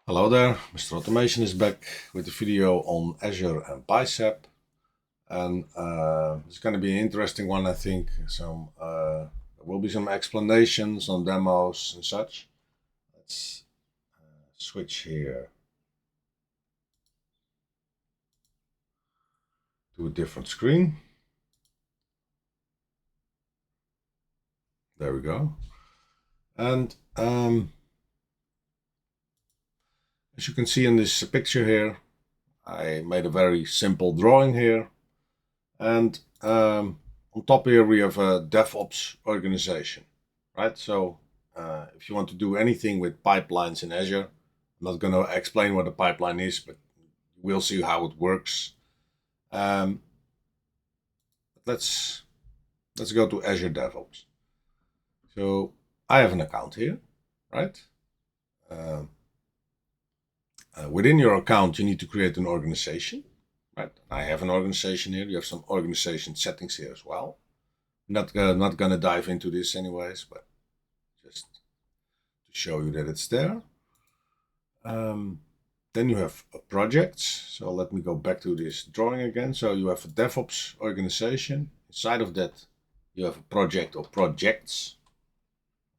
Hello there, Mr. Automation is back with a video on Azure and Bicep, and it's going to be an interesting one, I think. There will be some explanations, some demos and such. Let's switch here to a different screen. There we go. And as you can see in this picture here, I made a very simple drawing here. And on top here we have a DevOps organization, right? So if you want to do anything with pipelines in Azure, I'm not going to explain what a pipeline is, but we'll see how it works. Let's go to Azure DevOps. So I have an account here, right? Within your account, you need to create an organization, right? I have an organization here. You have some organization settings here as well. Not going to dive into this anyways, but just to show you that it's there. Then you have projects. So let me go back to this drawing again. So you have a DevOps organization. Inside of that, you have a project or projects.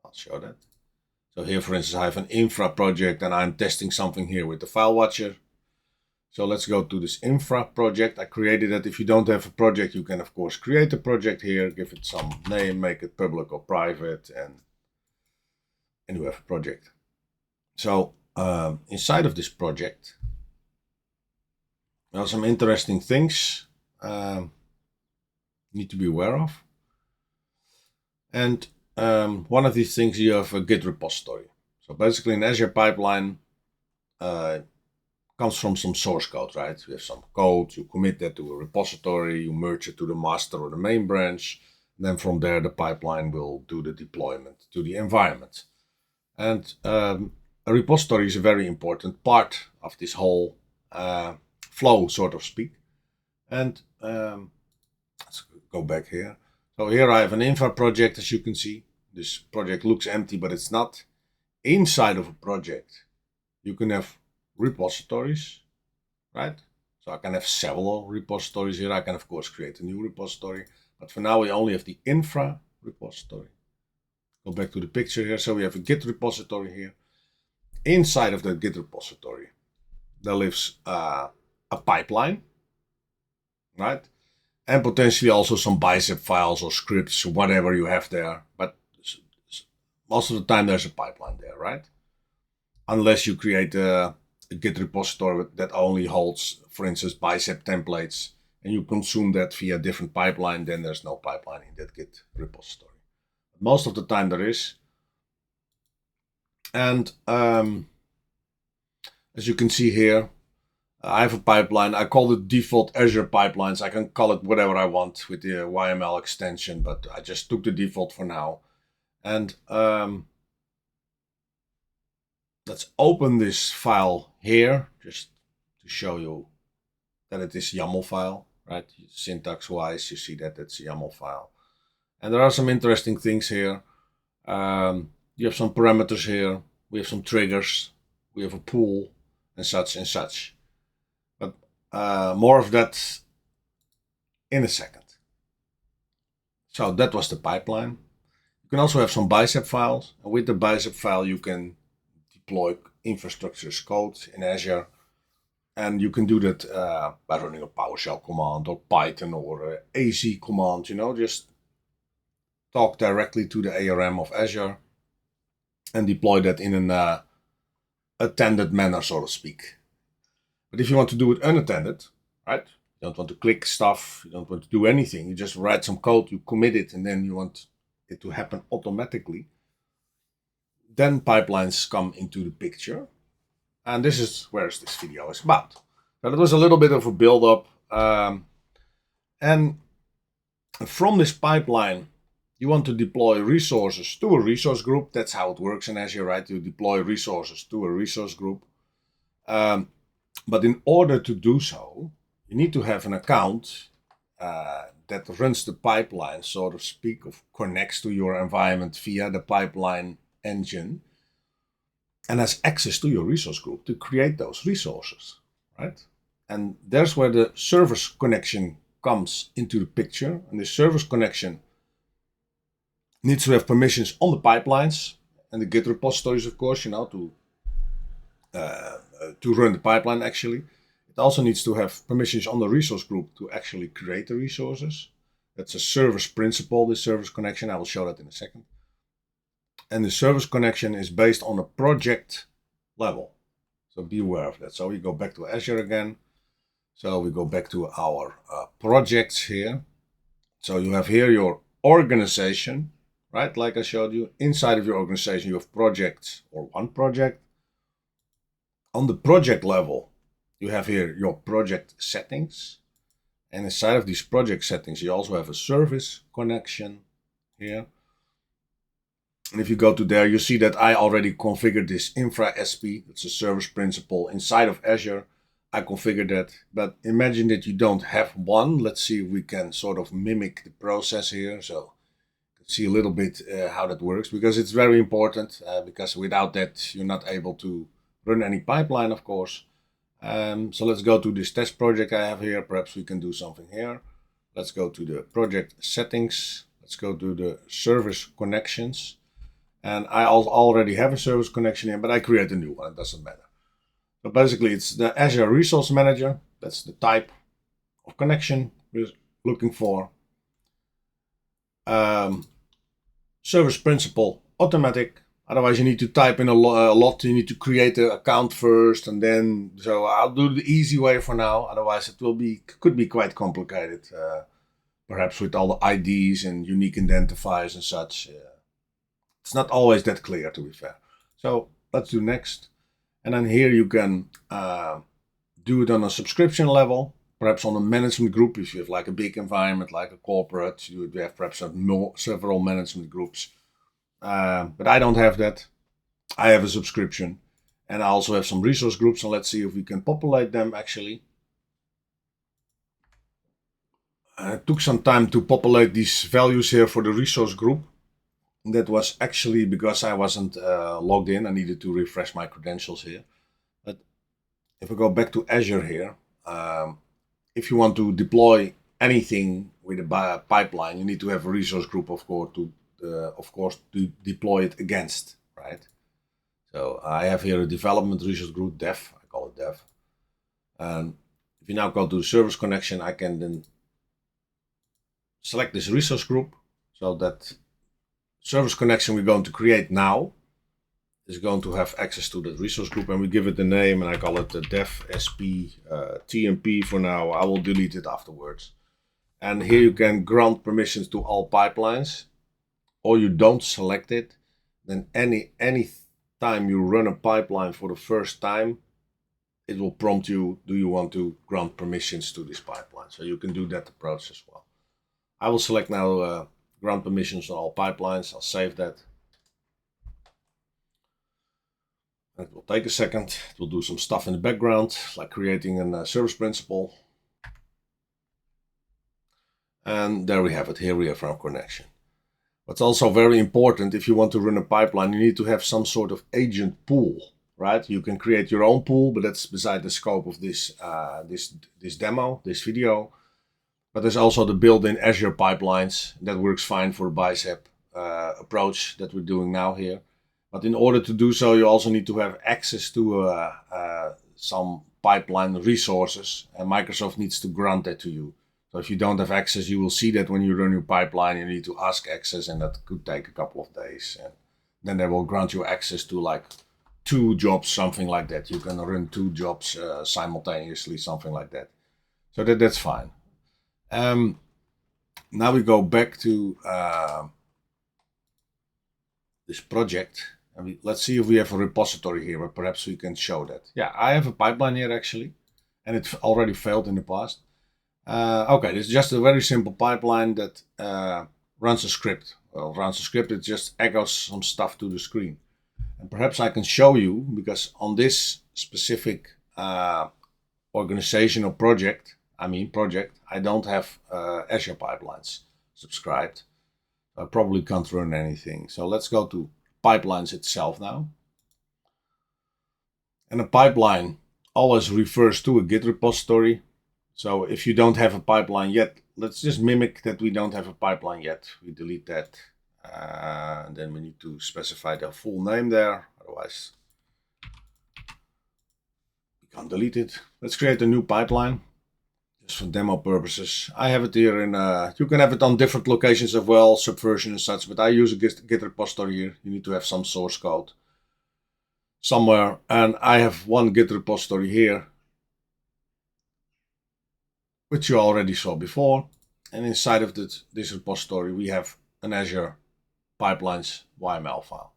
I'll show that. So here, for instance, I have an infra project and I'm testing something here with the file watcher. So let's go to this infra project. I created it. If you don't have a project, you can of course create a project here, give it some name, make it public or private, and you have a project. So inside of this project, there are some interesting things you need to be aware of. And one of these things, you have a Git repository. So basically an Azure pipeline comes from some source code, right? You have some code, you commit that to a repository, you merge it to the master or the main branch. And then from there, the pipeline will do the deployment to the environment. And a repository is a very important part of this whole flow, so to speak. And let's go back here. So here I have an infra project, as you can see. This project looks empty, but it's not. Inside of a project, you can have repositories, right? So I can have several repositories here. I can, of course, create a new repository. But for now, we only have the infra repository. Go back to the picture here. So we have a Git repository here. Inside of that Git repository, there lives a pipeline, right? And potentially also some Bicep files or scripts, whatever you have there. But most of the time there's a pipeline there, right? Unless you create a Git repository that only holds, for instance, Bicep templates, and you consume that via a different pipeline, then there's no pipeline in that Git repository. But most of the time there is. And as you can see here, I have a pipeline. I call it default Azure pipelines. I can call it whatever I want with the YML extension, but I just took the default for now. And let's open this file here, just to show you that it is YAML file, right? Syntax-wise, you see that it's a YAML file. And there are some interesting things here. You have some parameters here. We have some triggers. We have a pool and such and such. But more of that in a second. So that was the pipeline. You can also have some Bicep files. And with the Bicep file, you can deploy infrastructure as code in Azure. And you can do that by running a PowerShell command or Python or a AZ command, just talk directly to the ARM of Azure and deploy that in an attended manner, so to speak. But if you want to do it unattended, right? You don't want to click stuff, you don't want to do anything. You just write some code, you commit it, and then you want it to happen automatically. Then pipelines come into the picture. And this is where this video is about. So that was a little bit of a build-up. And from this pipeline, you want to deploy resources to a resource group. That's how it works in Azure, right? You deploy resources to a resource group. But in order to do so, you need to have an account that runs the pipeline, so to speak, or connects to your environment via the pipeline engine. and has access to your resource group to create those resources, right? And there's where the service connection comes into the picture. And the service connection needs to have permissions on the pipelines and the Git repositories, of course, to run the pipeline actually. It also needs to have permissions on the resource group to actually create the resources. That's a service principle, this service connection. I will show that in a second. And the service connection is based on a project level. So be aware of that. So we go back to Azure again. So we go back to our projects here. So you have here your organization, right? Like I showed you, inside of your organization, you have projects or one project. On the project level, you have here your project settings. And inside of these project settings, you also have a service connection here. And if you go to there, you see that I already configured this infra SP. It's a service principal inside of Azure. I configured that, but imagine that you don't have one. Let's see if we can sort of mimic the process here. So you can see a little bit how that works, because it's very important, because without that, you're not able to run any pipeline, of course. So let's go to this test project I have here. Perhaps we can do something here. Let's go to the project settings. Let's go to the service connections. And I already have a service connection here, but I create a new one. It doesn't matter. So basically, it's the Azure Resource Manager. That's the type of connection we're looking for. Service principal, automatic. Otherwise, you need to type in a lot. You need to create an account first, and then. So I'll do the easy way for now. Otherwise, could be quite complicated. Perhaps with all the IDs and unique identifiers and such. It's not always that clear, to be fair. So let's do next. And then here you can do it on a subscription level, perhaps on a management group. If you have like a big environment, like a corporate, you would have perhaps several management groups. But I don't have that. I have a subscription. And I also have some resource groups. And let's see if we can populate them actually. It took some time to populate these values here for the resource group. That was actually because I wasn't logged in. I needed to refresh my credentials here. But if we go back to Azure here, if you want to deploy anything with a pipeline, you need to have a resource group, of course, to deploy it against, right? So I have here a development resource group, dev. I call it dev. And if you now go to the service connection, I can then select this resource group, so that service connection we're going to create now is going to have access to that resource group, and we give it the name, and I call it the dev sp tmp for now. I will delete it afterwards. And here you can grant permissions to all pipelines, or you don't select it. Then any time you run a pipeline for the first time, it will prompt you, do you want to grant permissions to this pipeline? So you can do that approach as well. I will select now grant permissions on all pipelines. I'll save that. It will take a second. It will do some stuff in the background, like creating a service principal. And there we have it. Here we have our connection. What's also very important, if you want to run a pipeline, you need to have some sort of agent pool, right? You can create your own pool, but that's beside the scope of this demo, this video. But there's also the built-in Azure pipelines that works fine for the Bicep approach that we're doing now here. But in order to do so, you also need to have access to some pipeline resources, and Microsoft needs to grant that to you. So if you don't have access, you will see that when you run your pipeline, you need to ask access, and that could take a couple of days. And then they will grant you access to like 2 jobs, something like that. You can run 2 jobs simultaneously, something like that. So that's fine. Now we go back to this project, and let's see if we have a repository here, but perhaps we can show that. Yeah, I have a pipeline here actually, and it already failed in the past. Okay, this is just a very simple pipeline that runs a script. Well, runs a script, it just echoes some stuff to the screen. And perhaps I can show you, because on this specific organization or project, I don't have Azure pipelines subscribed. I probably can't run anything. So let's go to pipelines itself now. And a pipeline always refers to a Git repository. So if you don't have a pipeline yet, let's just mimic that we don't have a pipeline yet. We delete that. And then we need to specify the full name there. Otherwise, we can't delete it. Let's create a new pipeline. Just for demo purposes. I have it here in, you can have it on different locations as well, Subversion and such, but I use a Git repository here. You need to have some source code somewhere, and I have one Git repository here, which you already saw before. And inside of this repository, we have an Azure Pipelines YML file.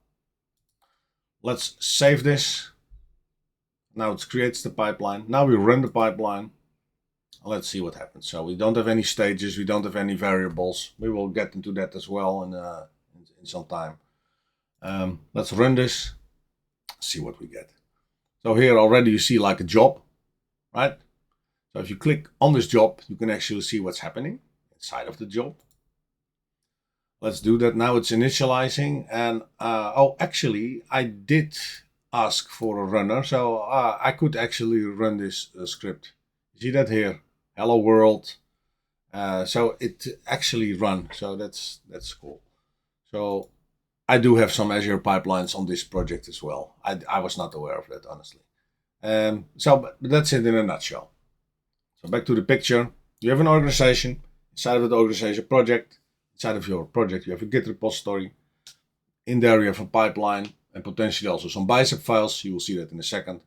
Let's save this. Now it creates the pipeline. Now we run the pipeline. Let's see what happens. So we don't have any stages, we don't have any variables. We will get into that as well in some time. Let's run this, see what we get. So here already you see like a job, right? So if you click on this job, you can actually see what's happening inside of the job. Let's do that. Now it's initializing, and oh, actually I did ask for a runner, so I could actually run this script. You see that here? Hello world. So it actually runs. So that's cool. So I do have some Azure pipelines on this project as well. I was not aware of that, honestly. But that's it in a nutshell. So back to the picture. You have an organization. Inside of the organization project, inside of your project, you have a Git repository. In there you have a pipeline and potentially also some Bicep files. You will see that in a second.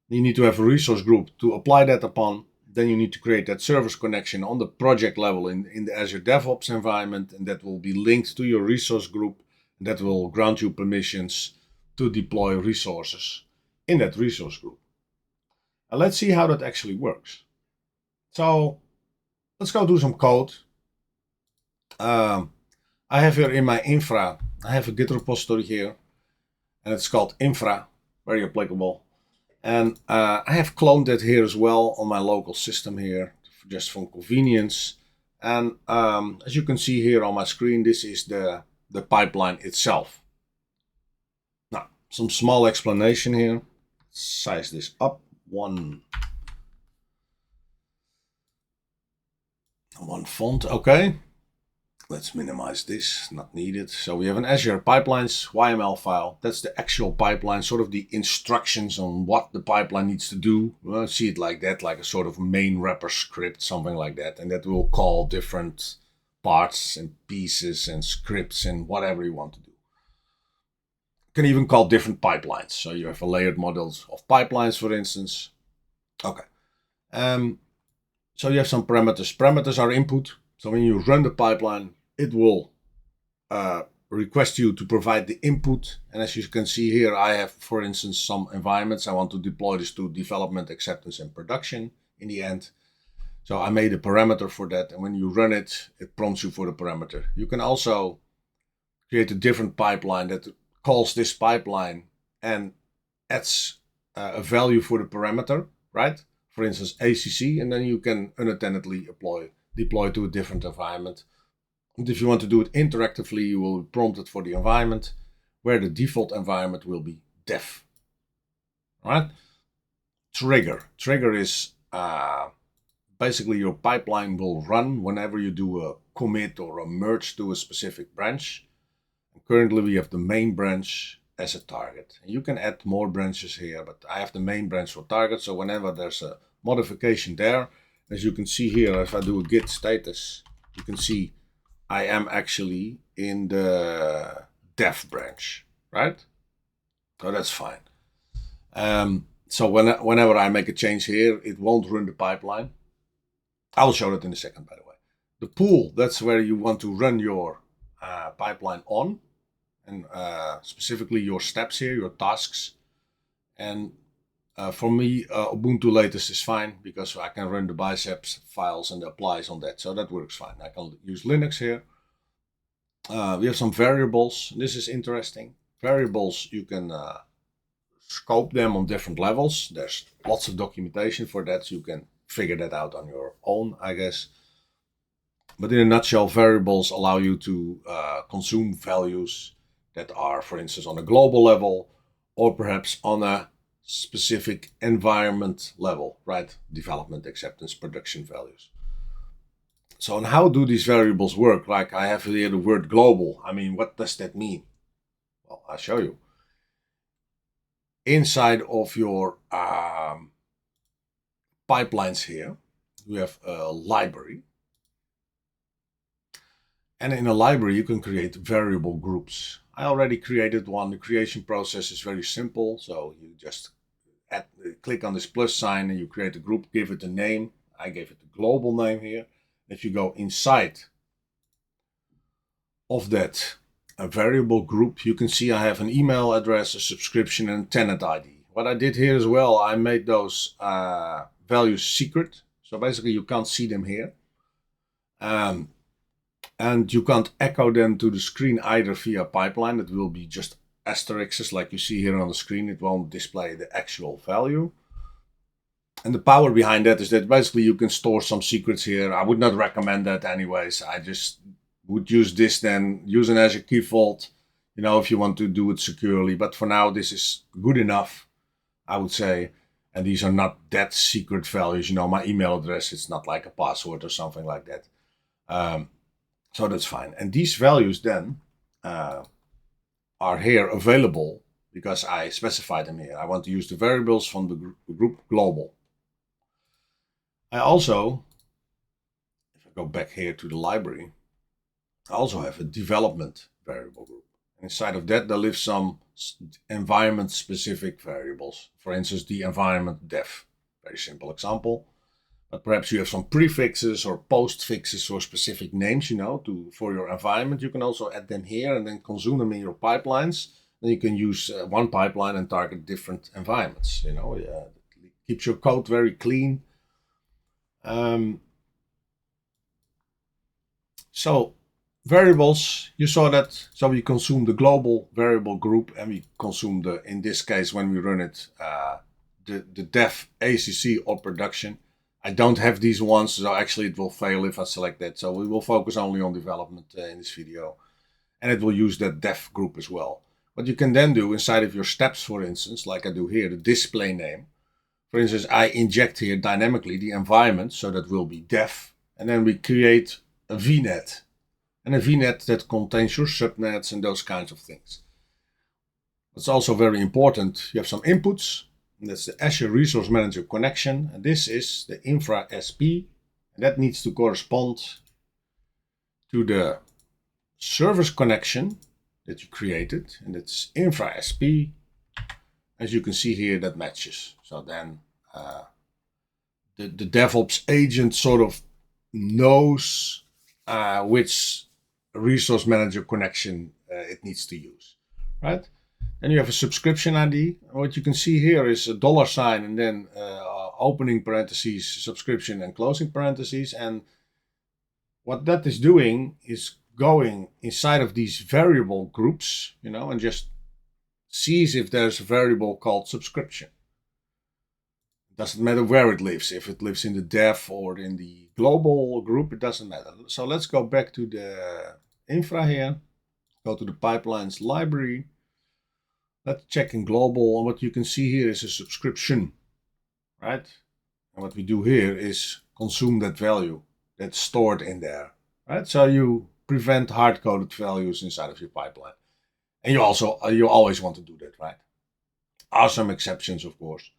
You need to have a resource group to apply that upon. Then you need to create that service connection on the project level in the Azure DevOps environment, and that will be linked to your resource group. And that will grant you permissions to deploy resources in that resource group. And let's see how that actually works. So let's go do some code. I have here in my infra, I have a Git repository here, and it's called infra, very applicable. And I have cloned it here as well on my local system here, just for convenience. And as you can see here on my screen, this is the pipeline itself. Now, some small explanation here. Size this up one font. Okay. Let's minimize this, not needed. So we have an Azure Pipelines YML file. That's the actual pipeline, sort of the instructions on what the pipeline needs to do. Well, see it like that, like a sort of main wrapper script, something like that. And that will call different parts and pieces and scripts and whatever you want to do. You can even call different pipelines. So you have a layered models of pipelines, for instance. Okay. So you have some parameters. Parameters are input. So when you run the pipeline, it will request you to provide the input. And as you can see here, I have, for instance, some environments. I want to deploy this to development, acceptance, and production in the end. So I made a parameter for that. And when you run it, it prompts you for the parameter. You can also create a different pipeline that calls this pipeline and adds a value for the parameter, right? For instance, ACC, and then you can unattendedly deploy to a different environment. And if you want to do it interactively, you will be prompted for the environment, where the default environment will be dev. All right? Trigger. Trigger is basically your pipeline will run whenever you do a commit or a merge to a specific branch. And currently we have the main branch as a target. And you can add more branches here, but I have the main branch for target. So whenever there's a modification there, as you can see here, if I do a git status, you can see I am actually in the dev branch, right? So that's fine. So whenever I make a change here, it won't run the pipeline. I will show that in a second, by the way. The pool, that's where you want to run your pipeline on, and specifically your steps here, your tasks. And for me, Ubuntu latest is fine because I can run the biceps files and the applies on that. So that works fine. I can use Linux here. We have some variables. This is interesting. Variables, you can scope them on different levels. There's lots of documentation for that. So you can figure that out on your own, I guess. But in a nutshell, variables allow you to consume values that are, for instance, on a global level, or perhaps on a specific environment level, right? Development, acceptance, production values. So, and how do these variables work? Like I have here the word global. I mean, what does that mean? Well, I'll show you. Inside of your pipelines here, you have a library. And in a library, you can create variable groups. I already created one. The creation process is very simple. So you just click on this plus sign and you create a group, give it a name. I gave it a global name here. If you go inside of that variable group, you can see I have an email address, a subscription, and a tenant ID. What I did here as well, I made those values secret. So basically you can't see them here. And you can't echo them to the screen either via pipeline. It will be just asterisks like you see here on the screen. It won't display the actual value. And the power behind that is that basically you can store some secrets here. I would not recommend that anyways. I just would use this then, use an Azure Key Vault, if you want to do it securely. But for now, this is good enough, I would say. And these are not that secret values. My email address, it's not like a password or something like that. So that's fine. And these values then are here available because I specified them here. I want to use the variables from the group global. I also, if I go back here to the library, I also have a development variable group. Inside of that, there live some environment-specific variables. For instance, the environment dev. Very simple example. But perhaps you have some prefixes or postfixes or specific names, for your environment. You can also add them here and then consume them in your pipelines. Then you can use one pipeline and target different environments. It keeps your code very clean. So variables, you saw that. So we consume the global variable group and we consume in this case, when we run it, the dev, ACC or production. I don't have these ones, so actually it will fail if I select that. So we will focus only on development in this video. And it will use that dev group as well. What you can then do inside of your steps, for instance, like I do here, the display name. For instance, I inject here dynamically the environment, so that will be dev. And then we create a VNet. And a VNet that contains your subnets and those kinds of things. It's also very important. You have some inputs. And that's the Azure Resource Manager connection. And this is the infra SP. And that needs to correspond to the service connection that you created. And it's infra SP. As you can see here, that matches. So then the DevOps agent sort of knows which resource manager connection it needs to use, right? Then you have a subscription ID. What you can see here is a $ and then opening parentheses, subscription and closing parentheses. And what that is doing is going inside of these variable groups, and just sees if there's a variable called subscription. It doesn't matter where it lives. If it lives in the dev or in the global group, it doesn't matter. So let's go back to the infra here. Go to the pipelines library. Let's check in global. And what you can see here is a subscription, right? And what we do here is consume that value that's stored in there, right? So you prevent hard-coded values inside of your pipeline. And you always want to do that, right? Are some exceptions, of course.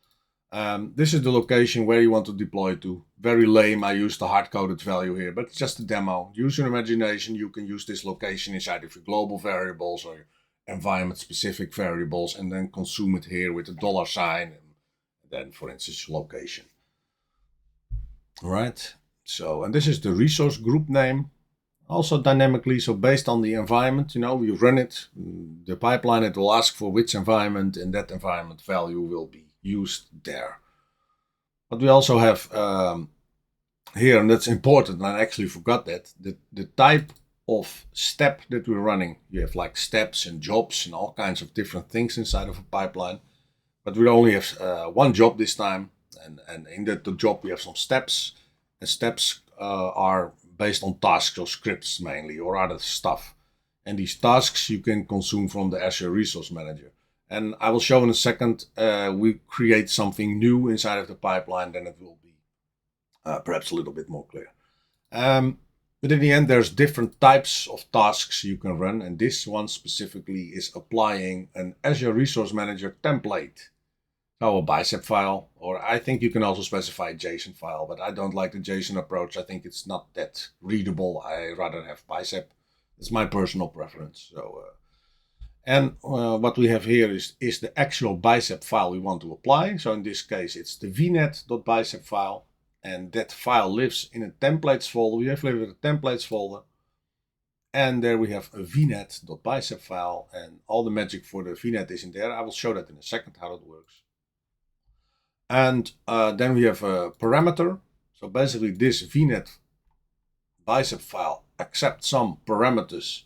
This is the location where you want to deploy to. Very lame, I used the hard-coded value here, but it's just a demo. Use your imagination. You can use this location inside of your global variables or your environment-specific variables and then consume it here with a $, and then, for instance, your location. All right. So, and this is the resource group name. Also dynamically, so based on the environment, we run it, the pipeline, it will ask for which environment, and that environment value will be used there. But we also have here, and that's important, and I actually forgot that, the type of step that we're running. You have like steps and jobs and all kinds of different things inside of a pipeline. But we only have one job this time, and in the job we have some steps, and steps are based on tasks or scripts mainly, or other stuff. And these tasks you can consume from the Azure Resource Manager. And I will show in a second, we create something new inside of the pipeline, then it will be perhaps a little bit more clear. But in the end, there's different types of tasks you can run, and this one specifically is applying an Azure Resource Manager template. So a Bicep file, or I think you can also specify a JSON file, but I don't like the JSON approach. I think it's not that readable. I rather have Bicep. It's my personal preference. So, what we have here is the actual Bicep file we want to apply. So in this case, it's the vnet.bicep file, and that file lives in a templates folder. We have lived in a templates folder, and there we have a vnet.bicep file, and all the magic for the vnet is in there. I will show that in a second how it works. And then we have a parameter. So basically this vnet bicep file accepts some parameters.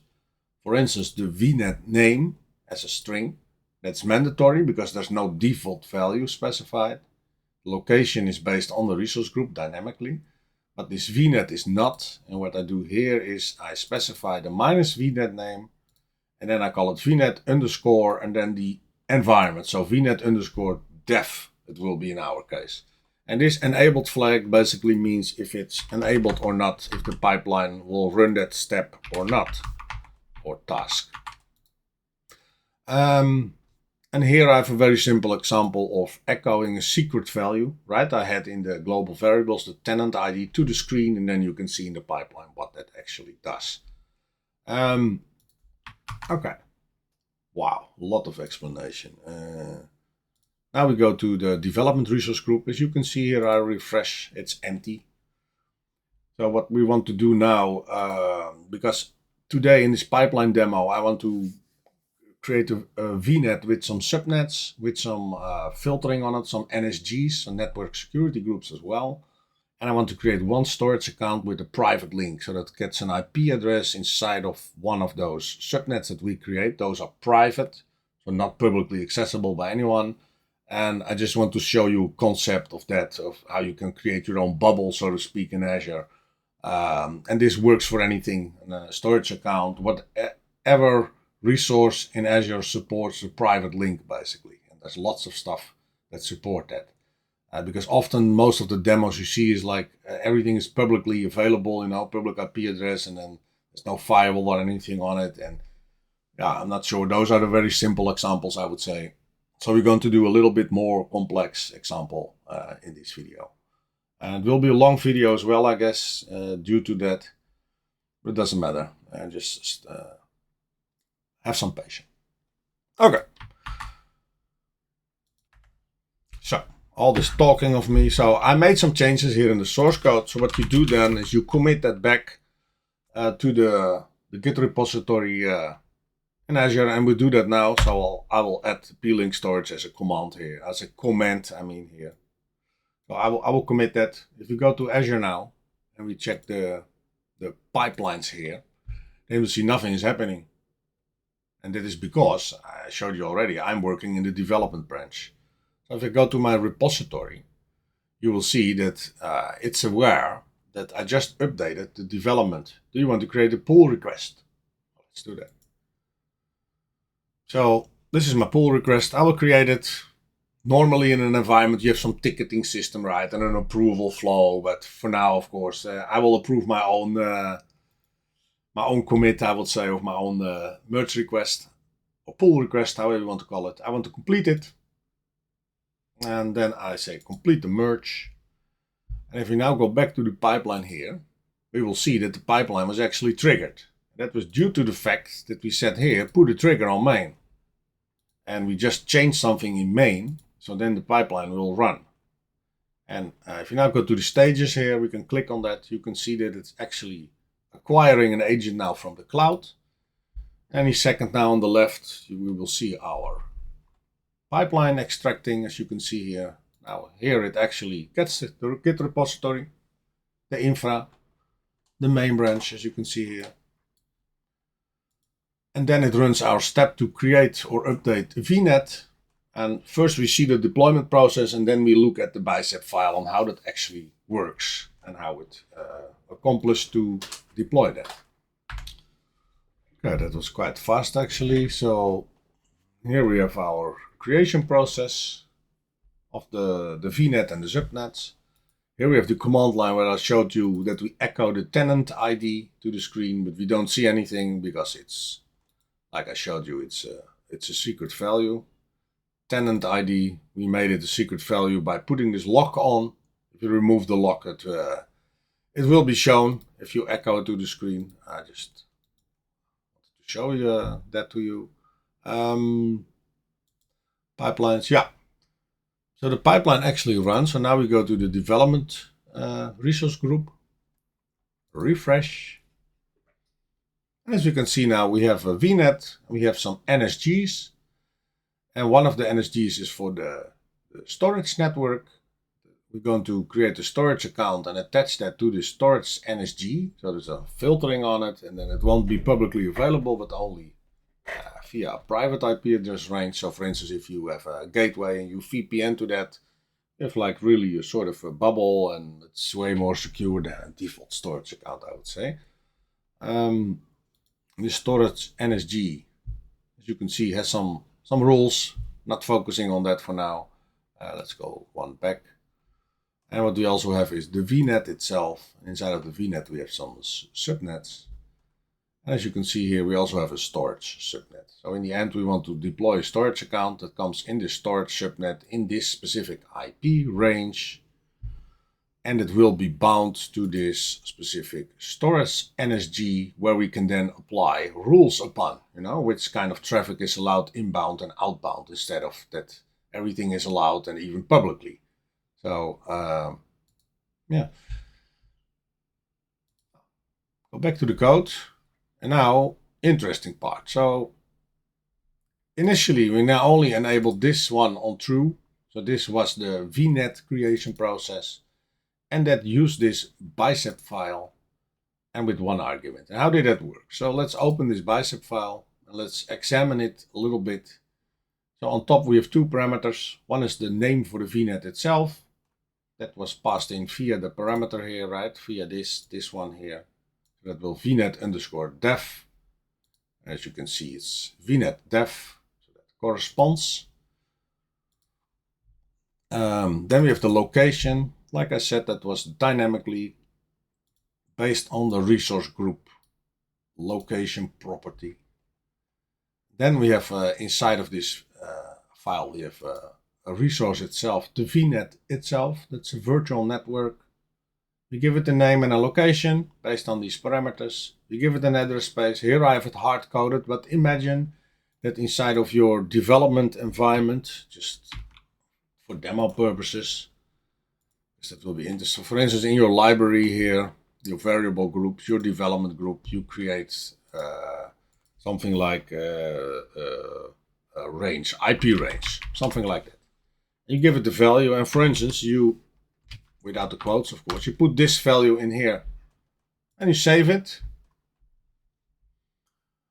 For instance, the vnet name as a string. That's mandatory because there's no default value specified. Location is based on the resource group dynamically. But this vnet is not. And what I do here is I specify the minus vnet name. And then I call it vnet underscore and then the environment. So vnet underscore dev. It will be in our case. And this enabled flag basically means if it's enabled or not, if the pipeline will run that step or not, or task. And here I have a very simple example of echoing a secret value, right? I had in the global variables the tenant ID to the screen, and then you can see in the pipeline what that actually does. Okay. Wow, a lot of explanation. Now we go to the development resource group. As you can see here, I refresh, it's empty. So what we want to do now, because today in this pipeline demo, I want to create a VNet with some subnets, with some filtering on it, some NSGs, some network security groups as well. And I want to create one storage account with a private link so that it gets an IP address inside of one of those subnets that we create. Those are private, so not publicly accessible by anyone. And I just want to show you a concept of that, of how you can create your own bubble, so to speak, in Azure. And this works for anything, a storage account, whatever resource in Azure supports a private link, basically. And there's lots of stuff that support that. Because often most of the demos you see is like everything is publicly available, public IP address, and then there's no firewall or anything on it. And yeah, I'm not sure. Those are the very simple examples, I would say. So we're going to do a little bit more complex example in this video. And it will be a long video as well, I guess, due to that. But it doesn't matter. Just have some patience. Okay. So, all this talking of me. So I made some changes here in the source code. So what you do then is you commit that back to the Git repository in Azure, and we do that now. So I will add p-link storage as a command here, as a comment, I mean here. So I will commit that. If we go to Azure now and we check the pipelines here, then we'll see nothing is happening. And that is because, I showed you already, I'm working in the development branch. So if I go to my repository, you will see that it's aware that I just updated the development. Do you want to create a pull request? Let's do that. So this is my pull request. I will create it. Normally in an environment you have some ticketing system, right, and an approval flow. But for now, of course, I will approve my own commit, I would say, of my own merge request or pull request, however you want to call it. I want to complete it, and then I say complete the merge. And if we now go back to the pipeline here, we will see that the pipeline was actually triggered. That was due to the fact that we said here, put a trigger on main. And we just changed something in main, so then the pipeline will run. And if you now go to the stages here, we can click on that. You can see that it's actually acquiring an agent now from the cloud. Any second now on the left, we will see our pipeline extracting, as you can see here. Now here it actually gets the Git repository, the infra, the main branch, as you can see here. And then it runs our step to create or update a VNet. And first we see the deployment process, and then we look at the Bicep file on how that actually works and how it accomplished to deploy that. Okay, that was quite fast actually. So Here we have our creation process of the VNet and the subnets. Here we have the command line where I showed you that we echo the tenant ID to the screen, but we don't see anything because it's, like I showed you, it's a secret value. Tenant ID, we made it a secret value by putting this lock on. If you remove the lock, it will be shown if you echo to the screen. I just wanted to show you that to you. Pipelines, yeah. So the pipeline actually runs. So now we go to the development resource group, refresh. And as you can see now, we have a VNet, we have some NSGs. And one of the NSGs is for the storage network. We're going to create a storage account and attach that to the storage NSG. So there's a filtering on it, and then it won't be publicly available, but only via a private IP address range. So for instance, if you have a gateway and you VPN to that, you have like really a sort of a bubble, and it's way more secure than a default storage account, I would say. The storage NSG, as you can see, has some rules. Not focusing on that for now. Let's go one back. And what we also have is the VNet itself. Inside of the VNet we have some subnets. And as you can see here, we also have a storage subnet. So in the end, we want to deploy a storage account that comes in the storage subnet in this specific IP range. And it will be bound to this specific storage NSG, where we can then apply rules upon, which kind of traffic is allowed inbound and outbound, instead of that everything is allowed and even publicly. So, yeah. Go back to the code. And now, interesting part. So, initially, we now only enabled this one on true. So this was the VNet creation process. And that used this Bicep file and with one argument. And how did that work? So let's open this Bicep file and let's examine it a little bit. So on top we have two parameters. One is the name for the VNet itself. That was passed in via the parameter here, right? Via this one here. So that will VNet underscore dev. As you can see, it's VNet dev. So that corresponds. Then we have the location. Like I said, that was dynamically based on the resource group location property. Then we have inside of this file, we have a resource itself, the VNet itself. That's a virtual network. We give it a name and a location based on these parameters. We give it an address space. Here I have it hard coded, but imagine that inside of your development environment, just for demo purposes, that will be interesting. For instance, in your library here, your variable groups, your development group, you create something like a range, IP range, something like that. You give it the value, and for instance, you, without the quotes of course, you put this value in here and you save it.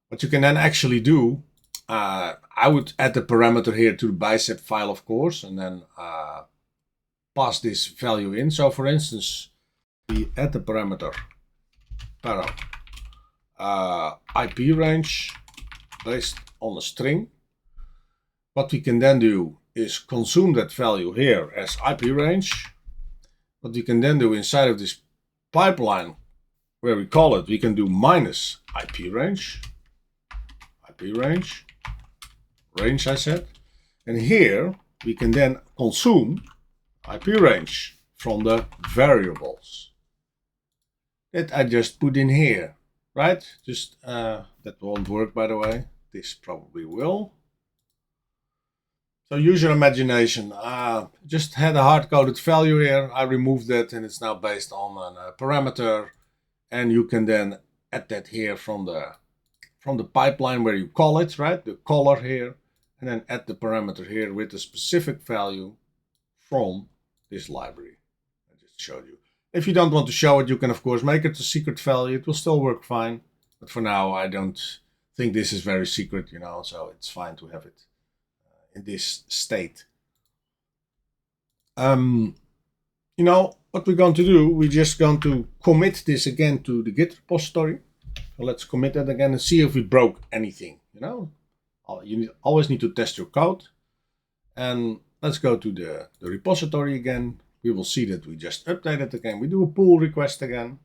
What you can then actually do, I would add the parameter here to the Bicep file, of course, and then pass this value in. So for instance, we add the parameter param IP range based on a string. What we can then do is consume that value here as IP range. What we can then do inside of this pipeline, where we call it, we can do minus IP range, range I said. And here we can then consume IP range from the variables that I just put in here, right? Just that won't work, by the way. This probably will. So use your imagination. Just had a hard-coded value here. I removed that, and it's now based on a parameter. And you can then add that here from the pipeline where you call it, right? The caller here, and then add the parameter here with a specific value from this library I just showed you. If you don't want to show it, you can of course make it a secret value. It will still work fine. But for now, I don't think this is very secret, so it's fine to have it in this state. What we're going to do, we're just going to commit this again to the Git repository. So let's commit that again and see if we broke anything, You always need to test your code. And let's go to the repository again. We will see that we just updated again. We do a pull request again.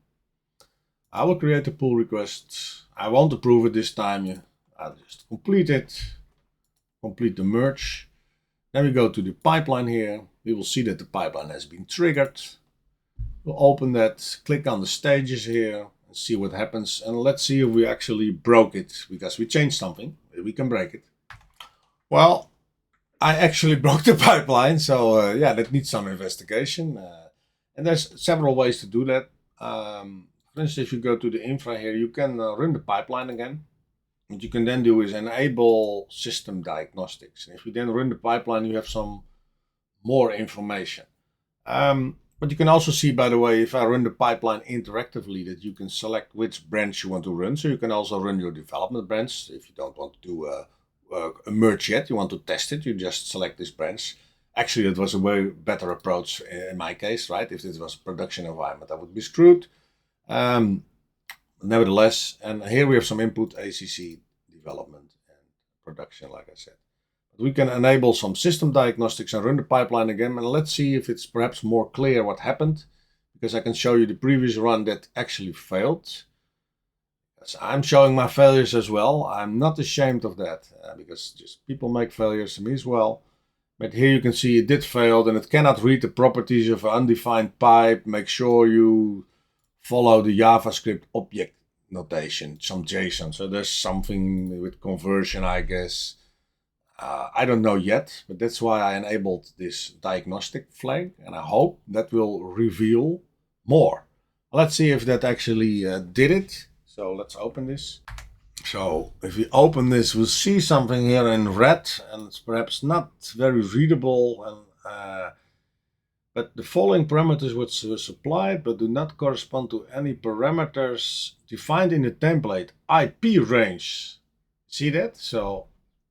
I will create a pull request. I won't approve it this time. I'll just complete it. Complete the merge. Then we go to the pipeline here. We will see that the pipeline has been triggered. We'll open that, click on the stages here, and see what happens. And let's see if we actually broke it, because we changed something. We can break it. Well, I actually broke the pipeline, so yeah, that needs some investigation. And there's several ways to do that. For instance, if you go to the infra here, you can run the pipeline again. What you can then do is enable system diagnostics. And if you then run the pipeline, you have some more information. But you can also see, by the way, if I run the pipeline interactively, that you can select which branch you want to run. So you can also run your development branch. If you don't want to do a merge yet, you want to test it, you just select this branch. Actually, it was a way better approach in my case, right? If this was a production environment, I would be screwed. Nevertheless, and here we have some input, ACC, development, and production, like I said. But we can enable some system diagnostics and run the pipeline again, and let's see if it's perhaps more clear what happened, because I can show you the previous run that actually failed. Yes, I'm showing my failures as well. I'm not ashamed of that, because just people make failures, me as well. But here you can see it did fail, and it cannot read the properties of an undefined pipe. Make sure you follow the JavaScript object notation, some JSON. So there's something with conversion, I guess. I don't know yet, but that's why I enabled this diagnostic flag, and I hope that will reveal more. Let's see if that actually did it. So let's open this. So if we open this, we'll see something here in red, and it's perhaps not very readable. And but the following parameters were supplied, but do not correspond to any parameters defined in the template IP range. See that? So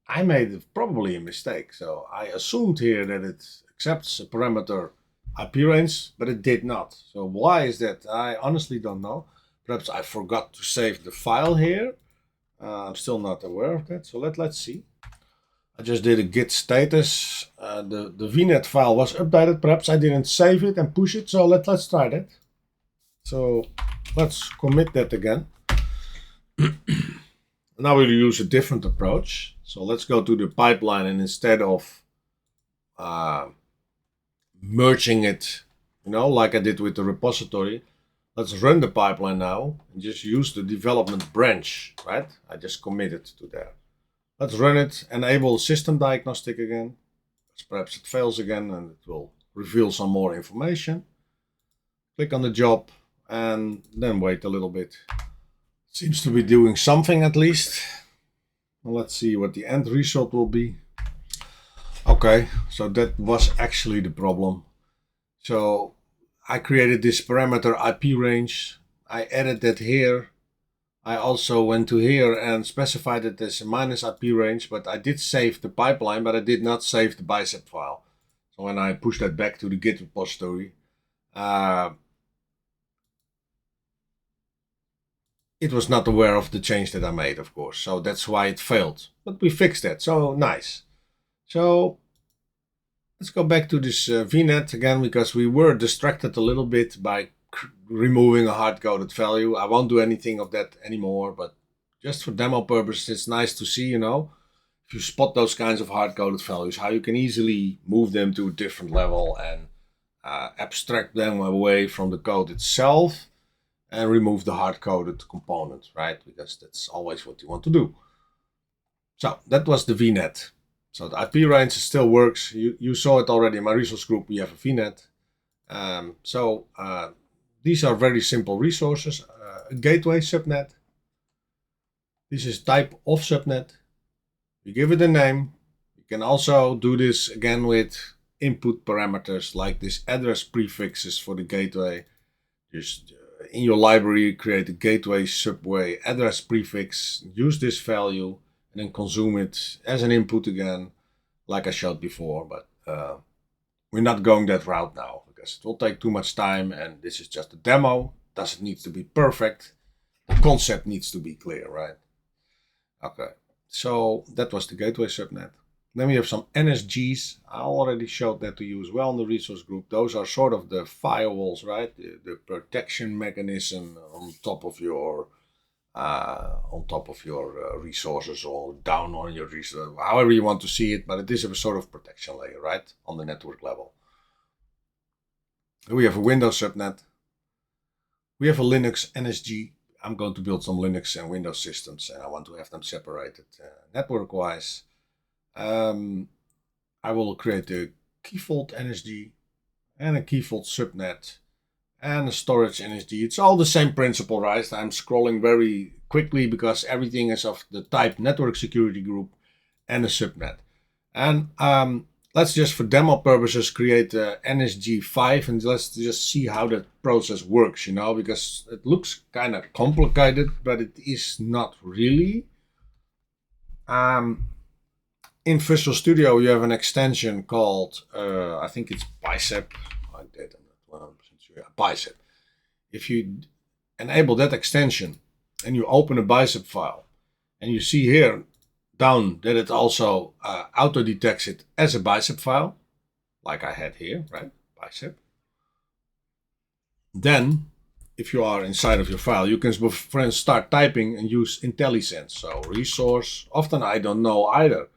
I made probably a mistake. So I assumed here that it accepts a parameter IP range, but it did not. So why is that? I honestly don't know. Perhaps I forgot to save the file here. I'm still not aware of that. So let's see. I just did a git status. The VNet file was updated. Perhaps I didn't save it and push it. So let's try that. So let's commit that again. Now we'll use a different approach. So let's go to the pipeline, and instead of merging it, like I did with the repository, let's run the pipeline now and just use the development branch, right? I just committed to there. Let's run it, enable system diagnostic again. Perhaps it fails again and it will reveal some more information. Click on the job and then wait a little bit. Seems to be doing something at least. Well, let's see what the end result will be. Okay, so that was actually the problem. So I created this parameter IP range. I added that here. I also went to here and specified it as a minus IP range, but I did save the pipeline, but I did not save the Bicep file. So when I push that back to the Git repository, it was not aware of the change that I made, of course. So that's why it failed. But we fixed that, so nice. So let's go back to this VNet again, because we were distracted a little bit by removing a hard-coded value. I won't do anything of that anymore, but just for demo purposes, it's nice to see, if you spot those kinds of hard-coded values, how you can easily move them to a different level and abstract them away from the code itself and remove the hard-coded component, right? Because that's always what you want to do. So that was the VNet. So the IP range still works. You saw it already in my resource group. We have a VNet. These are very simple resources. A gateway subnet. This is type of subnet. You give it a name. You can also do this again with input parameters like this address prefixes for the gateway. Just in your library, create a gateway subway address prefix. Use this value and then consume it as an input again, like I showed before. But we're not going that route now, because it will take too much time, and this is just a demo. Doesn't need to be perfect. The concept needs to be clear, right? Okay, So that was the gateway subnet. Then we have some NSGs. I already showed that to you as well in the resource group. Those are sort of the firewalls, right? The protection mechanism on top of your resources or down on your resources, however you want to see it. But it is a sort of protection layer, right, on the network level. We have a Windows subnet. We have a Linux NSG. I'm going to build some Linux and Windows systems, and I want to have them separated network-wise. I will create a key vault NSG and a key vault subnet and a storage NSG. It's all the same principle, right? I'm scrolling very quickly because everything is of the type network security group and a subnet. And let's just, for demo purposes, create a NSG5 and let's just see how that process works, because it looks kind of complicated, but it is not really. In Visual Studio, you have an extension called, I think it's Bicep. I did, I'm not 100% sure. Bicep. If you enable that extension and you open a Bicep file, and you see here down that it also auto detects it as a Bicep file, like I had here, right? Bicep. Then, if you are inside of your file, you can, for instance, start typing and use IntelliSense. So resource, often I don't know either.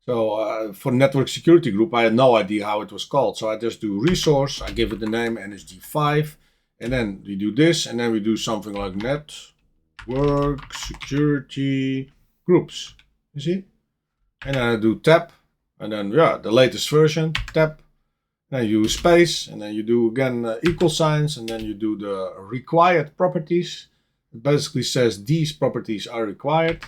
So for network security group, I had no idea how it was called. So I just do resource, I give it the name NSG5, and then we do this, and then we do something like network security groups. You see? And then I do tab, and then the latest version, tab. Then you use space, and then you do again equal signs, and then you do the required properties. It basically says these properties are required.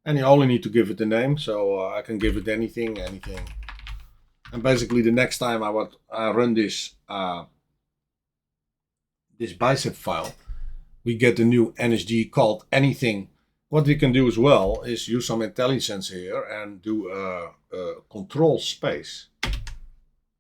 And you only need to give it a name, so I can give it anything. And basically, the next time I run this Bicep file, we get a new NSG called anything. What we can do as well is use some IntelliSense here and do a control space. And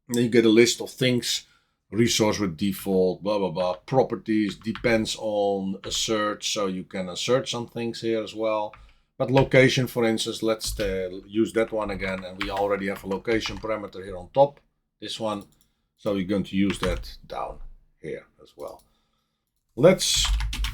then you get a list of things: resource with default, blah blah blah, properties, depends on a search, so you can assert some things here as well. But location, for instance, let's use that one again, and we already have a location parameter here on top, this one, so we're going to use that down here as well. Let's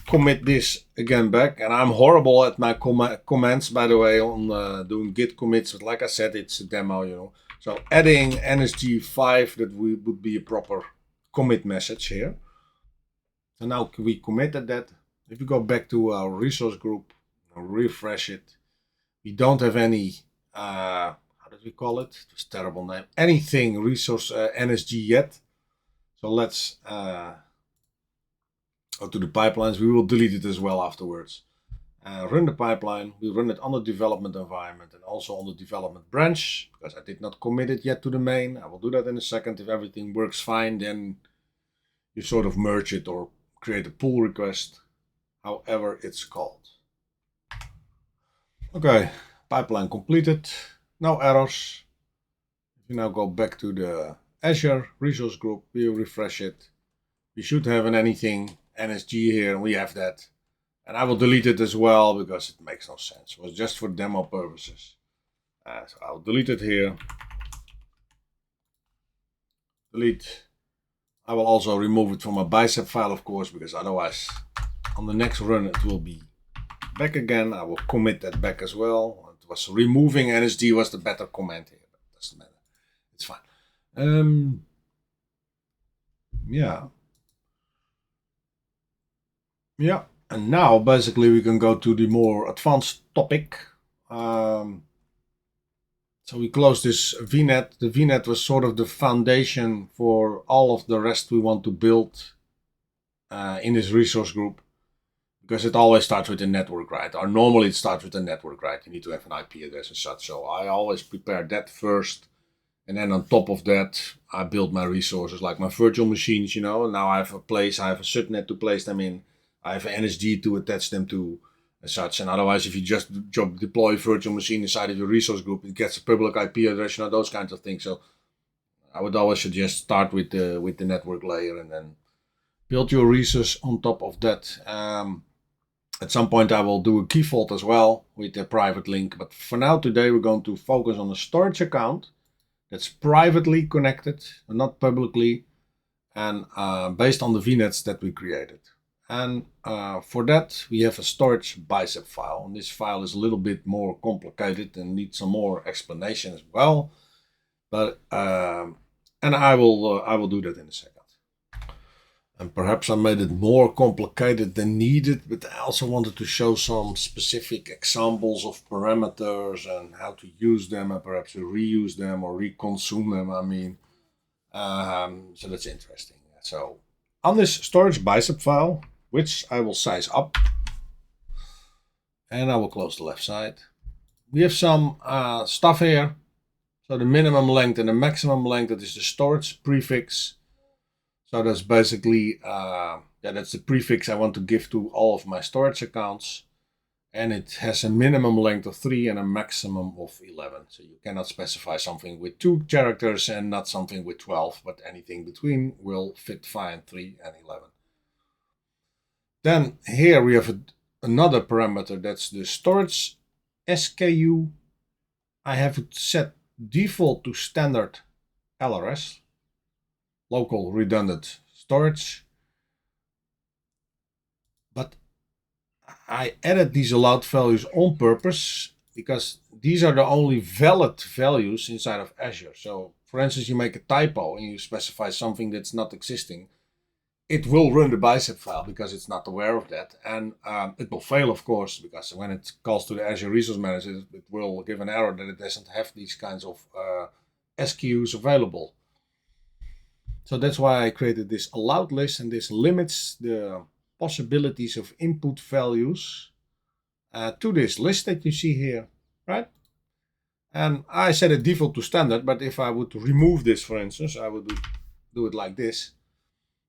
commit this again back, and I'm horrible at my comments, by the way, on doing git commits, but like I said, it's a demo, So adding NSG5, that would be a proper commit message here. So now we committed that. If we go back to our resource group, refresh it, we don't have any, how did we call it? It was a terrible name. Anything resource NSG yet. So let's go to the pipelines. We will delete it as well afterwards. Run the pipeline. We run it on the development environment and also on the development branch, because I did not commit it yet to the main. I will do that in a second. If everything works fine, then you sort of merge it or create a pull request, however it's called. Okay, pipeline completed, no errors. If you now go back to the Azure resource group, we refresh it. We should have an anything NSG here, and we have that. And I will delete it as well because it makes no sense. It was just for demo purposes. So I'll delete it here. Delete. I will also remove it from my Bicep file, of course, because otherwise on the next run it will be back again. I will commit that back as well. It was removing NSG was the better command here, but it doesn't matter. It's fine. Yeah. And now basically we can go to the more advanced topic. So we close this VNet. The VNet was sort of the foundation for all of the rest we want to build in this resource group. Because it always starts with a network, right? Or normally it starts with a network, right? You need to have an IP address and such. So I always prepare that first. And then on top of that, I build my resources, like my virtual machines, Now I have a subnet to place them in. I have an NSG to attach them to and such. And otherwise, if you just deploy a virtual machine inside of your resource group, it gets a public IP address, those kinds of things. So I would always suggest start with the network layer and then build your resource on top of that. At some point I will do a key vault as well with a private link, but for now today we're going to focus on a storage account that's privately connected, not publicly, and based on the VNets that we created. And for that we have a storage Bicep file, and this file is a little bit more complicated and needs some more explanation as well, but and I will do that in a second. And perhaps I made it more complicated than needed, but I also wanted to show some specific examples of parameters and how to use them, and perhaps to reuse them or reconsume them. I mean, so that's interesting. So on this storage Bicep file, which I will size up, and I will close the left side, we have some stuff here. So the minimum length and the maximum length, that is the storage prefix. So that's basically, that's the prefix I want to give to all of my storage accounts. And it has a minimum length of 3 and a maximum of 11. So you cannot specify something with 2 characters and not something with 12, but anything between will fit fine, 3 and 11. Then here we have another parameter, that's the storage SKU. I have it set default to standard LRS. Local redundant storage, but I added these allowed values on purpose because these are the only valid values inside of Azure. So for instance, you make a typo and you specify something that's not existing, it will run the Bicep file because it's not aware of that, and it will fail, of course, because when it calls to the Azure Resource Manager, it will give an error that it doesn't have these kinds of SKUs available. So that's why I created this allowed list, and this limits the possibilities of input values to this list that you see here, right? And I set it default to standard, but if I would remove this, for instance, I would do it like this.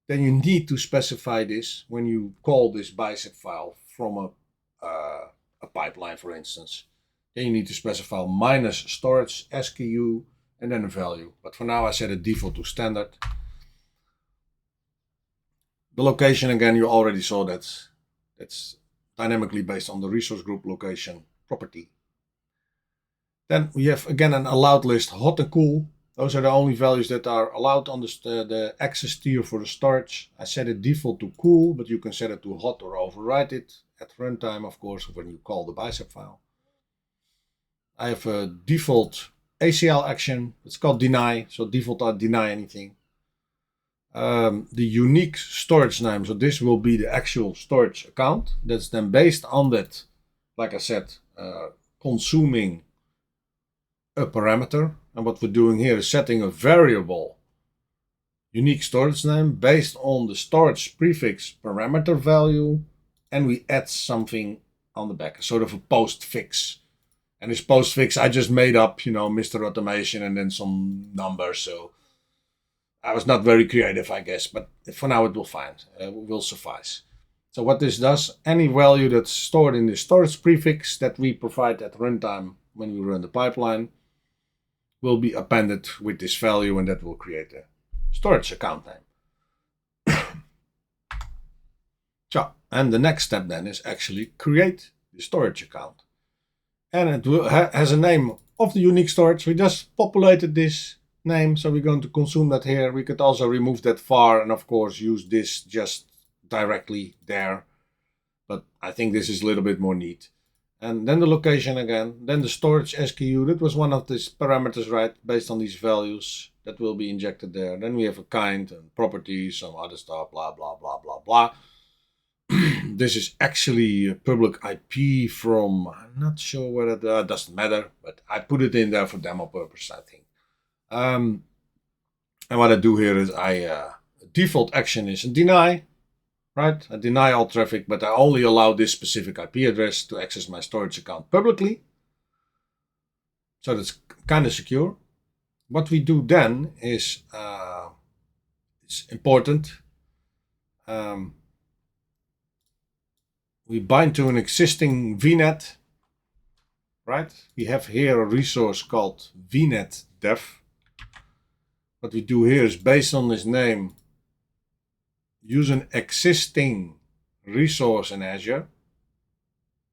Then you need to specify this when you call this Bicep file from a pipeline, for instance. Then you need to specify minus storage SKU and then a value. But for now I set it default to standard. The location, again, you already saw that. It's dynamically based on the resource group location property. Then we have again an allowed list, hot and cool. Those are the only values that are allowed on the access tier for the storage. I set it default to cool, but you can set it to hot or override it at runtime, of course, when you call the Bicep file. I have a default ACL action. It's called deny, so default I deny anything. The unique storage name, so this will be the actual storage account. That's then based on that, like I said, consuming a parameter. And what we're doing here is setting a variable unique storage name based on the storage prefix parameter value, and we add something on the back, sort of a postfix. And this postfix I just made up, Mr. Automation and then some numbers. So I was not very creative, I guess, but for now it will suffice. So what this does, any value that's stored in the storage prefix that we provide at runtime when we run the pipeline will be appended with this value, and that will create a storage account name. So, and the next step then is actually create the storage account. And it has a name of the unique storage. We just populated this name, so we're going to consume that here. We could also remove that var and of course use this just directly there, but I think this is a little bit more neat. And then the location again, then the storage SKU, that was one of these parameters, right, based on these values that will be injected there. Then we have a kind and properties, some other stuff, blah blah blah blah blah. This is actually a public IP from, I'm not sure whether that doesn't matter, but I put it in there for demo purpose, I think. And what I do here is default action is a deny, right? I deny all traffic, but I only allow this specific IP address to access my storage account publicly. So that's kind of secure. What we do then is, it's important. We bind to an existing VNet, right? We have here a resource called VNet dev. What we do here is based on this name, use an existing resource in Azure.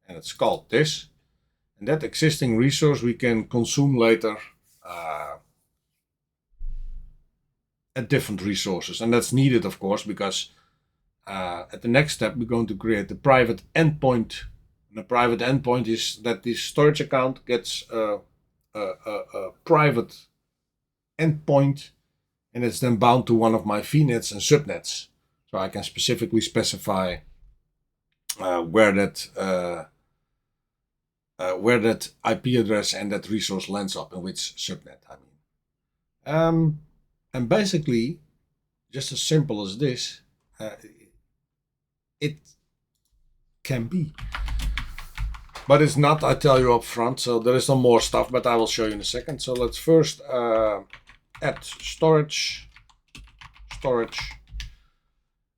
and it's called this. And that existing resource we can consume later at different resources. And that's needed, of course, because at the next step, we're going to create the private endpoint. And the private endpoint is that this storage account gets a private endpoint, and it's then bound to one of my VNets and subnets. So I can specifically specify where that IP address and that resource lands up in which subnet, I mean. And basically, just as simple as this, it can be. But it's not, I tell you up front, so there is some more stuff, but I will show you in a second. So let's first add storage.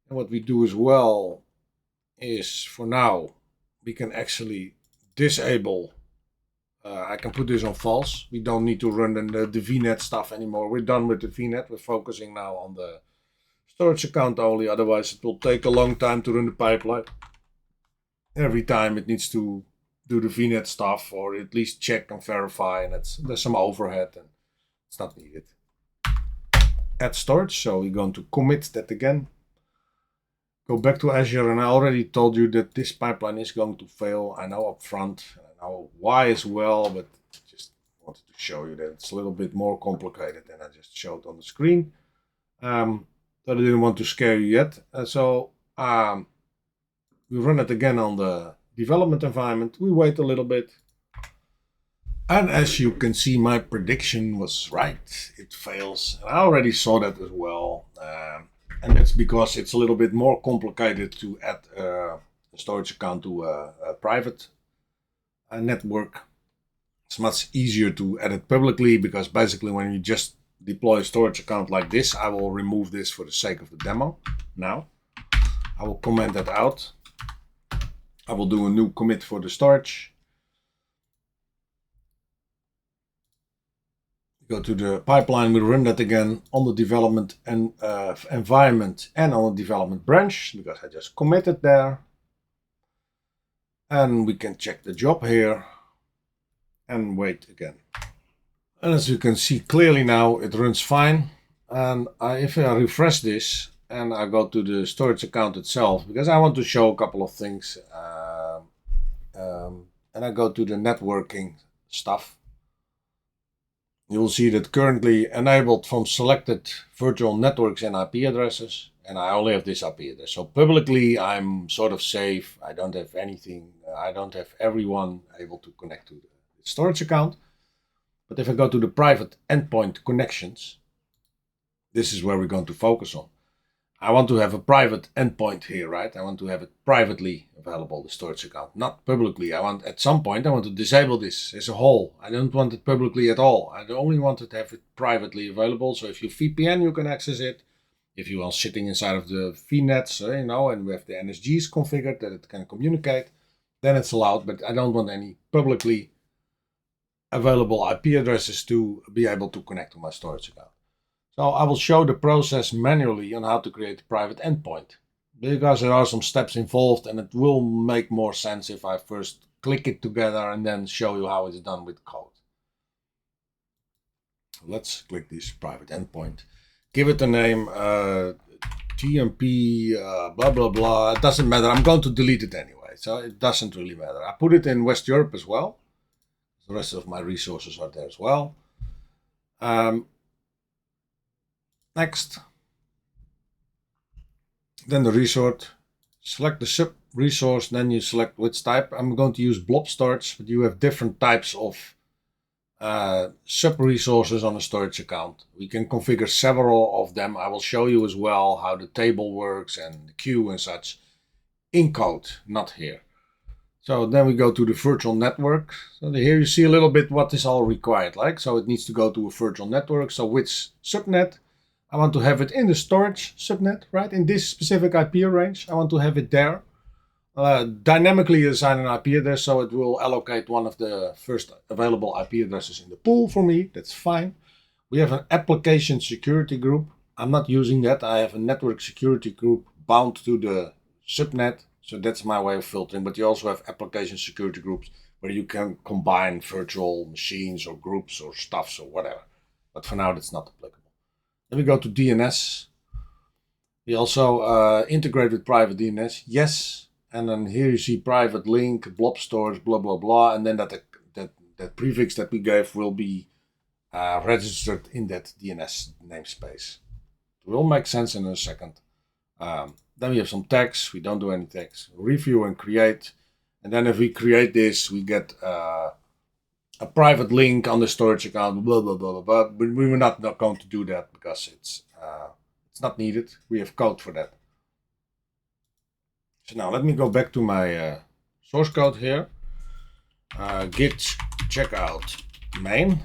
And what we do as well is, for now, we can actually disable. I can put this on false. We don't need to run the VNet stuff anymore. We're done with the VNet. We're focusing now on the storage account only. Otherwise, it will take a long time to run the pipeline. Every time it needs to do the VNet stuff, or at least check and verify, and there's some overhead, and it's not needed. Add storage. So we're going to commit that again. Go back to Azure, and I already told you that this pipeline is going to fail. I know up front. I know why as well, but just wanted to show you that it's a little bit more complicated than I just showed on the screen. But I didn't want to scare you yet. So we run it again on the development environment. We wait a little bit. And as you can see, my prediction was right. It fails. And I already saw that as well. And that's because it's a little bit more complicated to add a storage account to a private network. It's much easier to add it publicly, because basically when you just deploy a storage account like this, I will remove this for the sake of the demo. Now, I will comment that out. I will do a new commit for the storage. Go to the pipeline, we run that again on the development and environment and on the development branch, because I just committed there. And we can check the job here and wait again. And as you can see clearly now, it runs fine. And if I refresh this and I go to the storage account itself, because I want to show a couple of things, and I go to the networking stuff, you will see that currently enabled from selected virtual networks and IP addresses, and I only have this IP address. So publicly, I'm sort of safe. I don't have anything. I don't have everyone able to connect to the storage account. But if I go to the private endpoint connections, this is where we're going to focus on. I want to have a private endpoint here, right? I want to have it privately available, the storage account, not publicly. At some point, I want to disable this as a whole. I don't want it publicly at all. I only want to have it privately available. So if you VPN, you can access it. If you are sitting inside of the VNets, and we have the NSGs configured that it can communicate, then it's allowed. But I don't want any publicly available IP addresses to be able to connect to my storage account. So I will show the process manually on how to create a private endpoint, because there are some steps involved, and it will make more sense if I first click it together and then show you how it's done with code. Let's click this private endpoint. Give it a name, TMP, blah, blah, blah. It doesn't matter. I'm going to delete it anyway, so it doesn't really matter. I put it in West Europe as well. The rest of my resources are there as well. Next, then the resource, select the sub resource, then you select which type. I'm going to use blob storage, but you have different types of sub resources on a storage account. We can configure several of them. I will show you as well how the table works and the queue and such in code, not here. So then we go to the virtual network. So here you see a little bit what is all required. So it needs to go to a virtual network. So which subnet? I want to have it in the storage subnet, right? In this specific IP range, I want to have it there. Dynamically assign an IP address, so it will allocate one of the first available IP addresses in the pool for me. That's fine. We have an application security group. I'm not using that. I have a network security group bound to the subnet. So that's my way of filtering. But you also have application security groups where you can combine virtual machines or groups or stuffs or whatever. But for now, that's not applicable. Then we go to DNS. We also integrate with private DNS. Yes. And then here you see private link, blob storage, blah, blah, blah. And then that prefix that we gave will be registered in that DNS namespace. It will make sense in a second. Then we have some tags. We don't do any tags. Review and create. And then if we create this, we get a private link on the storage account, blah, blah, blah, blah, blah. But we were not going to do that because it's not needed. We have code for that. So now let me go back to my source code here. Git checkout main,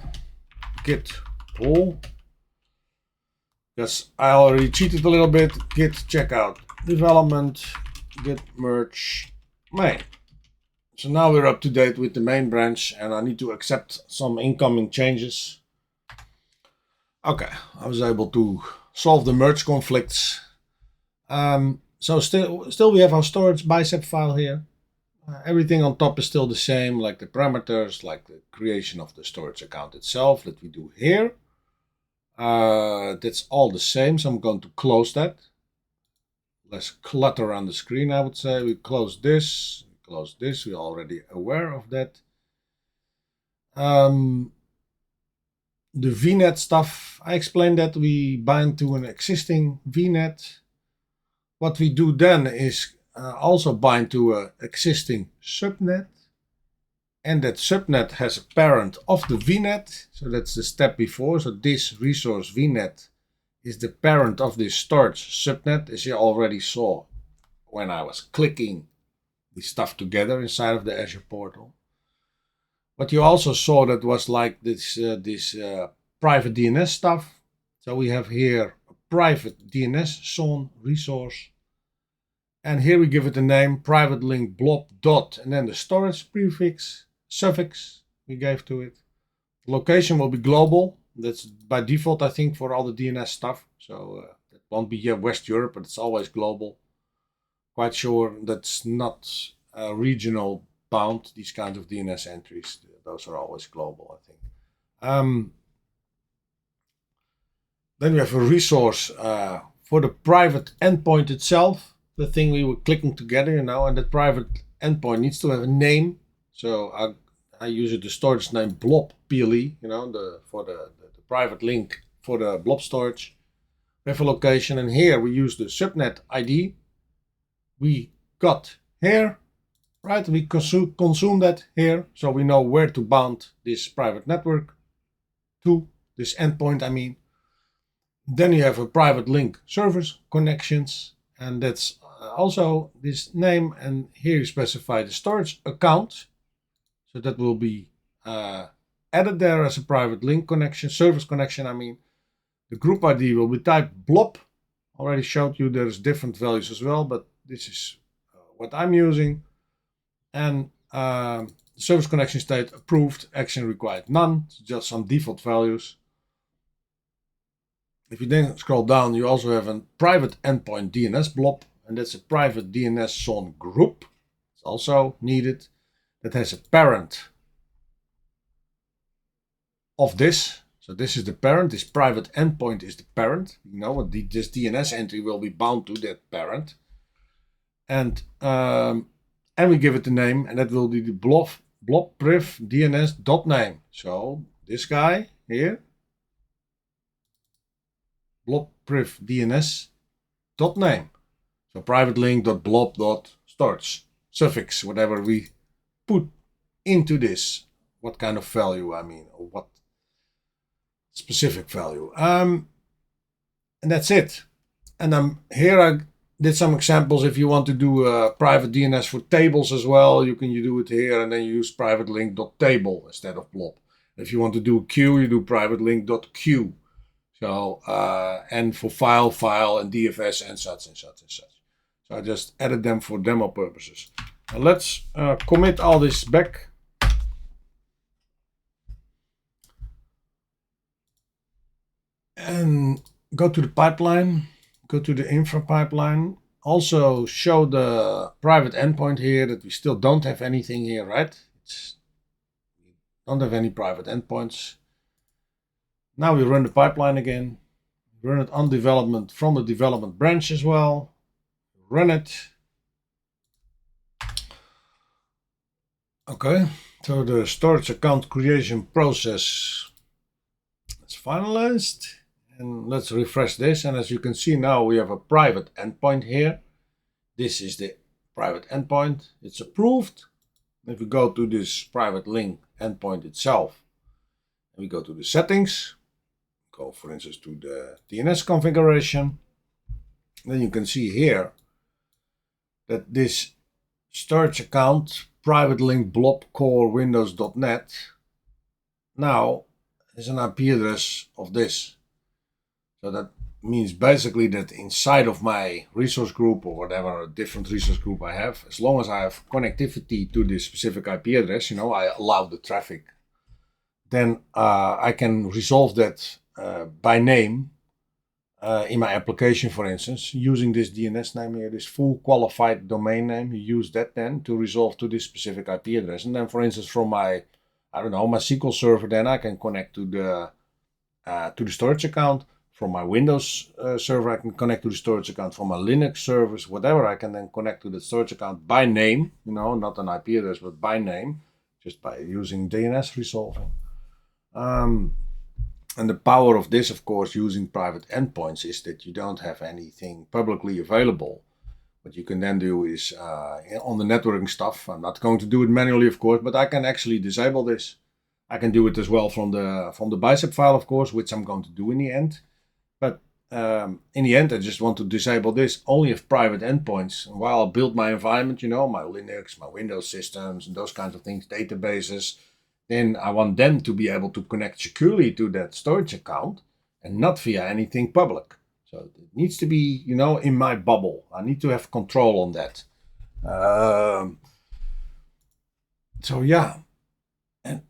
git pull. Because I already cheated a little bit. Git checkout development, git merge main. So now we're up to date with the main branch, and I need to accept some incoming changes. Okay, I was able to solve the merge conflicts. So still we have our storage bicep file here. Everything on top is still the same, like the parameters, like the creation of the storage account itself that we do here. That's all the same, so I'm going to close that. Less clutter on the screen, I would say. We close this, we're already aware of that. The VNet stuff, I explained that we bind to an existing VNet. What we do then is also bind to an existing subnet. And that subnet has a parent of the VNet. So that's the step before. So this resource VNet is the parent of this storage subnet, as you already saw when I was clicking the stuff together inside of the Azure portal. But you also saw that was like this private DNS stuff. So we have here a private DNS zone resource. And here we give it a name, private link blob dot, and then the storage prefix, suffix we gave to it. The location will be global. That's by default, I think, for all the DNS stuff. So it won't be here West Europe, but it's always global. Quite sure that's not regional bound, these kinds of DNS entries. Those are always global, I think. Then we have a resource for the private endpoint itself, the thing we were clicking together, and that private endpoint needs to have a name. So I use the storage name blob PLE, for the private link for the blob storage. We have a location, and here we use the subnet ID we got here, right? We consume that here, so we know where to bound this private network to, this endpoint, I mean. Then you have a private link service connections, and that's also this name, and here you specify the storage account. So that will be added there as a private link connection, service connection, I mean. The group ID will be typed blob. Already showed you there's different values as well, but this is what I'm using. And service connection state approved, action required none, just some default values. If you then scroll down, you also have a private endpoint DNS blob, and that's a private DNS zone group. It's also needed. That has a parent of this. So this is the parent. This private endpoint is the parent. This DNS entry will be bound to that parent. And we give it the name, and that will be the blob priv DNS.name. So this guy here, blob priv DNS.name. So private link.blob.storage suffix, whatever we put into this, what kind of value, I mean, or what specific value. And that's it. And here I did some examples. If you want to do private DNS for tables as well, you do it here, and then you use private link.table instead of blob. If you want to do a queue, you do private link.queue. So, and for file, and DFS, and such and such and such. So I just added them for demo purposes. Now let's commit all this back. And go to the pipeline, go to the infra pipeline. also show the private endpoint here that we still don't have anything here, right? We don't have any private endpoints. Now we run the pipeline again. Run it on development from the development branch as well. Run it. Okay, so the storage account creation process is finalized. And let's refresh this. And as you can see now, we have a private endpoint here. This is the private endpoint. It's approved. If we go to this private link endpoint itself, and we go to the settings, go for instance to the DNS configuration, then you can see here that this storage account private link blob core windows.net now is an IP address of this. So that means basically that inside of my resource group or whatever different resource group I have, as long as I have connectivity to this specific IP address, I allow the traffic, then I can resolve that by name in my application, for instance, using this DNS name here, this full qualified domain name. You use that then to resolve to this specific IP address. And then, for instance, from my SQL server, then I can connect to the storage account. From my Windows server, I can connect to the storage account. From my Linux servers, whatever, I can then connect to the storage account by name, not an IP address, but by name, just by using DNS resolving. And the power of this, of course, using private endpoints is that you don't have anything publicly available. What you can then do is, on the networking stuff, I'm not going to do it manually, of course, but I can actually disable this. I can do it as well from the Bicep file, of course, which I'm going to do in the end. But in the end, I just want to disable this only if private endpoints. And while I build my environment, my Linux, my Windows systems, and those kinds of things, databases, then I want them to be able to connect securely to that storage account and not via anything public. So it needs to be, in my bubble. I need to have control on that. So yeah. And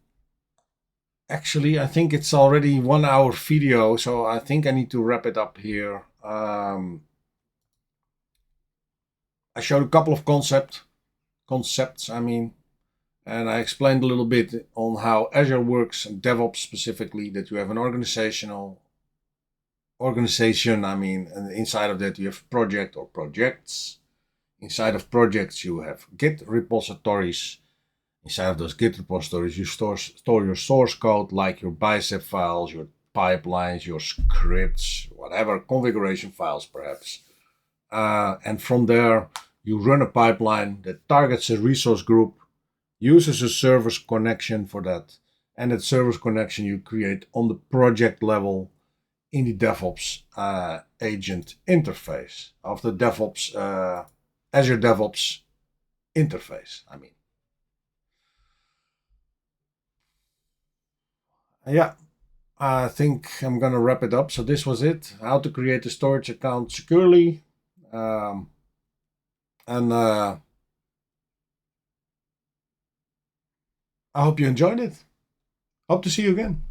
actually, I think it's already 1 hour video, so I think I need to wrap it up here. I showed a couple of concepts, and I explained a little bit on how Azure works and DevOps specifically, that you have an organization, and inside of that you have project or projects. Inside of projects you have Git repositories. Inside of those Git repositories you store your source code, like your Bicep files, your pipelines, your scripts, whatever, configuration files perhaps. And from there you run a pipeline that targets a resource group, uses a service connection for that, and that service connection you create on the project level in the DevOps agent interface of the DevOps Azure DevOps interface. Yeah, I think I'm gonna wrap it up. So this was it: how to create a storage account securely, and I hope you enjoyed it. Hope to see you again.